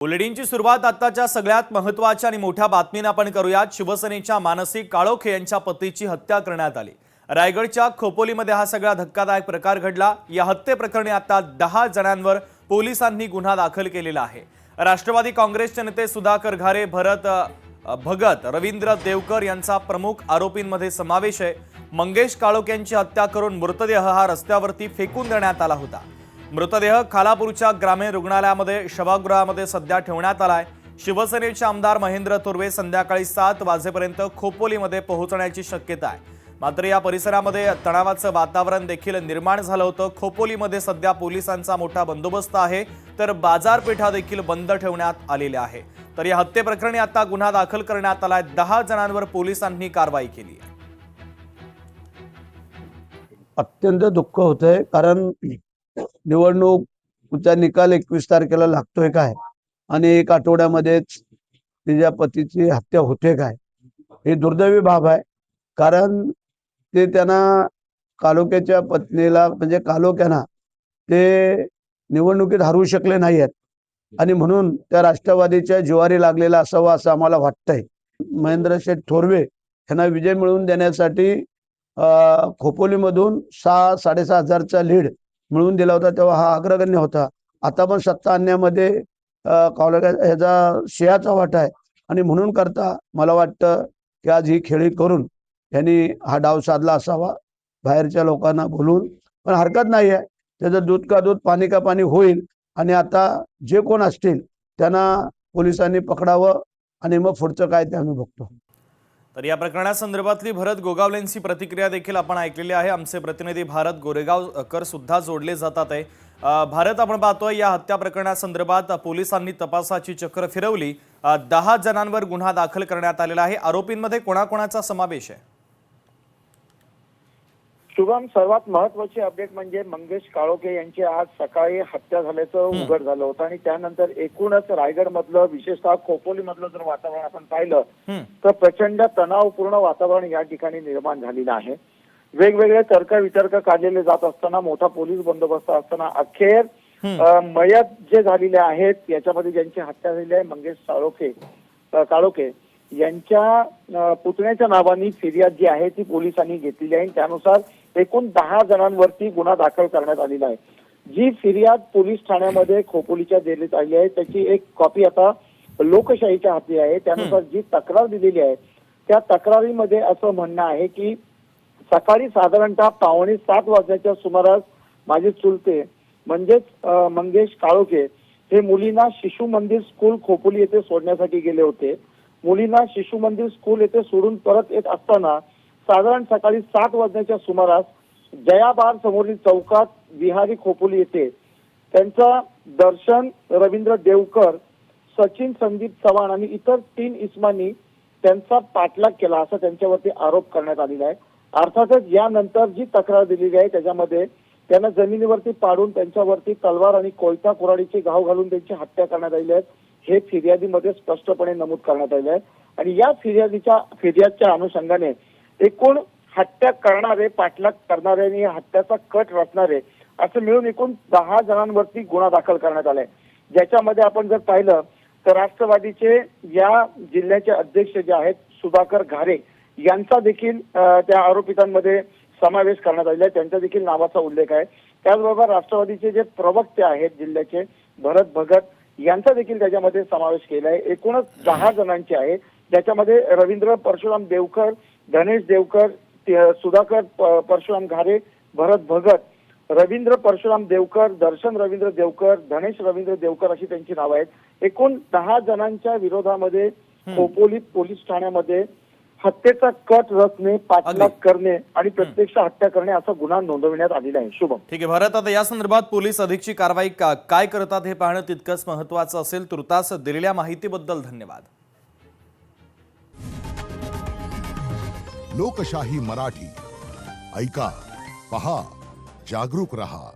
बुलेटिनची सुरुवात आताच्या सगळ्यात महत्त्वाच्या आणि मोठ्या बातमीने आपण करूयात। शिवसेनेच्या मानसी काळोखे यांच्या पतीची हत्या करण्यात आली। रायगडच्या खोपोलीमध्ये हा सगळा धक्कादायक प्रकार घडला। या हत्येप्रकरणी आता 10 जणांवर पोलिसांनी गुन्हा दाखल केलेला आहे। राष्ट्रवादी काँग्रेसचे नेते सुधाकर घारे, भरत भगत, रवींद्र देवकर यांचा प्रमुख आरोपींमध्ये समावेश आहे। मंगेश काळोखे यांची हत्या करून मृतदेह हा रस्त्यावरती फेकून देण्यात आला होता। मृतदेह खालापूरच्या ग्रामीण रुग्णालयामध्ये शवगृहामध्ये सध्या ठेवण्यात आलाय। शिवसेनेचे आमदार महेंद्र थोरवे संध्याकाळी 7 वाजेपर्यंत खोपोलीमध्ये पोहोचण्याची शक्यता आहे। मात्र या परिसरामध्ये तणावाचं वातावरण देखील निर्माण झालं होतं। खोपोलीमध्ये सध्या पोलिसांचा मोठा बंदोबस्त आहे, तर बाजारपेठा देखील बंद ठेवण्यात आलेल्या आहे। तर या हत्येप्रकरणी आता गुन्हा दाखल करण्यात आलाय। 10 जणांवर पोलिसांनी कारवाई केली आहे। अत्यंत दुःख होतंय, कारण निवडणूकचा निकाल 21 तारखेला लागतोय काय आणि 1 आठवड्यामध्येच तिच्या पतीची हत्या होते काय, हे दुर्दैवी बाब आहे। कारण ते त्यांना काळोख्याच्या पत्नीला म्हणजे काळोख्यांना ते निवडणुकीत हरवू शकले नाहीत आणि म्हणून त्या राष्ट्रवादीच्या जिवारी लागलेला असावा असं आम्हाला वाटतंय। महेंद्र शेठ थोरवे यांना विजय मिळवून देण्यासाठी खोपोलीमधून 6-6.5 हजारचा लीड मिळवून दिला होता, तेव्हा हा अग्रगण्य होता। आता पण सत्ता आणण्यामध्ये ह्याचा सिंहाचा वाटा आहे आणि म्हणून करता मला वाटतं की आज ही खेळी करून यांनी हा डाव साधला असावा, बाहेरच्या लोकांना बोलून। पण हरकत नाही आहे, त्याचं दूध का दूध पाणी का पाणी होईल आणि आता जे कोण असतील त्यांना पोलिसांनी पकडावं आणि मग पुढचं काय ते आम्ही बघतो। तर या प्रकरणासंदर्भातली भरत गोगावलेंची प्रतिक्रिया देखील आपण ऐकलेली आहे। आमचे प्रतिनिधी भारत गोरेगावकर सुद्धा जोडले जातात आहे। भारत, आपण पाहतोय या हत्या प्रकरणासंदर्भात पोलिसांनी तपासाची चक्र फिरवली। 10 जणांवर गुन्हा दाखल करण्यात आलेला आहे। आरोपींमध्ये कोणाकोणाचा समावेश आहे? शुभम, सर्वात महत्त्वाची अपडेट म्हणजे मंगेश काळोखे यांची आज सकाळी हत्या झाल्याचं उघड झालं होतं आणि त्यानंतर एकूणच रायगड मधलं, विशेषतः खोपोली मधलं जर वातावरण आपण पाहिलं तर प्रचंड तणावपूर्ण वातावरण या ठिकाणी निर्माण झालेलं आहे। वेगवेगळे तर्कवितर्क काढलेले जात असताना, मोठा पोलीस बंदोबस्त असताना अखेर मयत जे झालेले आहेत याच्यामध्ये ज्यांची हत्या झालेली आहे, मंगेश काळोखे यांच्या पुतण्याच्या नावाने फिर्याद जी आहे ती पोलिसांनी घेतलेली आहे। त्यानुसार एकूण 10 जणांवरती गुन्हा दाखल करण्यात आलेला आहे। जी फिर्याद पोलीस ठाण्यामध्ये खोपोलीच्या देण्यात आली आहे त्याची एक कॉपी आता लोकशाहीच्या हाती आहे। त्यानुसार जी तक्रार दिलेली आहे त्या तक्रारीमध्ये असं म्हणणं आहे की सकाळी साधारणतः 6:45 वाजण्याच्या सुमारास माझे चुलते म्हणजेच मंगेश काळोखे हे मुलींना शिशु मंदिर स्कूल खोपोली येथे सोडण्यासाठी गेले होते। मुलींना शिशु मंदिर स्कूल येथे सोडून परत येत असताना साधारण सकाळी 7 वाजण्याच्या सुमारास जयाबार समोरील चौकात विहारी खोपोली येथे त्यांचा दर्शन रवींद्र देवकर, सचिन संदीप चव्हाण आणि इतर 3 इसमांनी त्यांचा पाठलाग केला असा त्यांच्यावरती आरोप करण्यात आलेला आहे। अर्थातच यानंतर जी तक्रार दिलेली आहे त्याच्यामध्ये त्यांना जमिनीवरती पाडून त्यांच्यावरती तलवार आणि कोयता कुऱ्हाडीचे घाव घालून त्यांची हत्या करण्यात आलेली आहे, हे फिर्यादीमध्ये स्पष्टपणे नमूद करण्यात आले आहे। आणि या फिर्यादच्या अनुषंगाने एकूण हत्या करणारे, पाठलाग करणारे आणि हत्याचा कट रचणारे असं मिळून एकूण 10 जणांवरती गुन्हा दाखल करण्यात आलाय। ज्याच्यामध्ये आपण जर पाहिलं तर राष्ट्रवादीचे या जिल्ह्याचे अध्यक्ष जे आहेत सुधाकर घारे यांचा देखील त्या आरोपितांमध्ये समावेश करण्यात आलेला आहे, त्यांच्या देखील नावाचा उल्लेख आहे। त्याचबरोबर राष्ट्रवादीचे जे प्रवक्ते आहेत जिल्ह्याचे, भरत भगत यांचा देखील त्याच्यामध्ये समावेश केला आहे। एकूणच 10 जणांचे आहे, ज्याच्यामध्ये रवींद्र परशुराम देवकर, धनेश देवकर, सुधाकर परशुराम घारे, भरत भगत, रवींद्र परशुराम देवकर, दर्शन रवींद्र देवकर, धनेश रवींद्र देवकर अशी त्यांची नावं आहेत। एकूण 10 जणांच्या विरोधामध्ये खोपोली पोलीस ठाण्यामध्ये हत्येचा कट रचणे, पाठलाग करणे आणि प्रत्यक्ष हत्या करणे असा गुन्हा नोंदवण्यात आलेला आहे। शुभम, ठीक आहे भारत, आता या संदर्भात पोलीस अधिकची कारवाई काय करतात हे पाहणं तितकंच महत्त्वाचं असेल। तुर्तास दिलेल्या माहितीबद्दल धन्यवाद। लोकशाही मराठी ऐका, पहा, जागरूक रहा।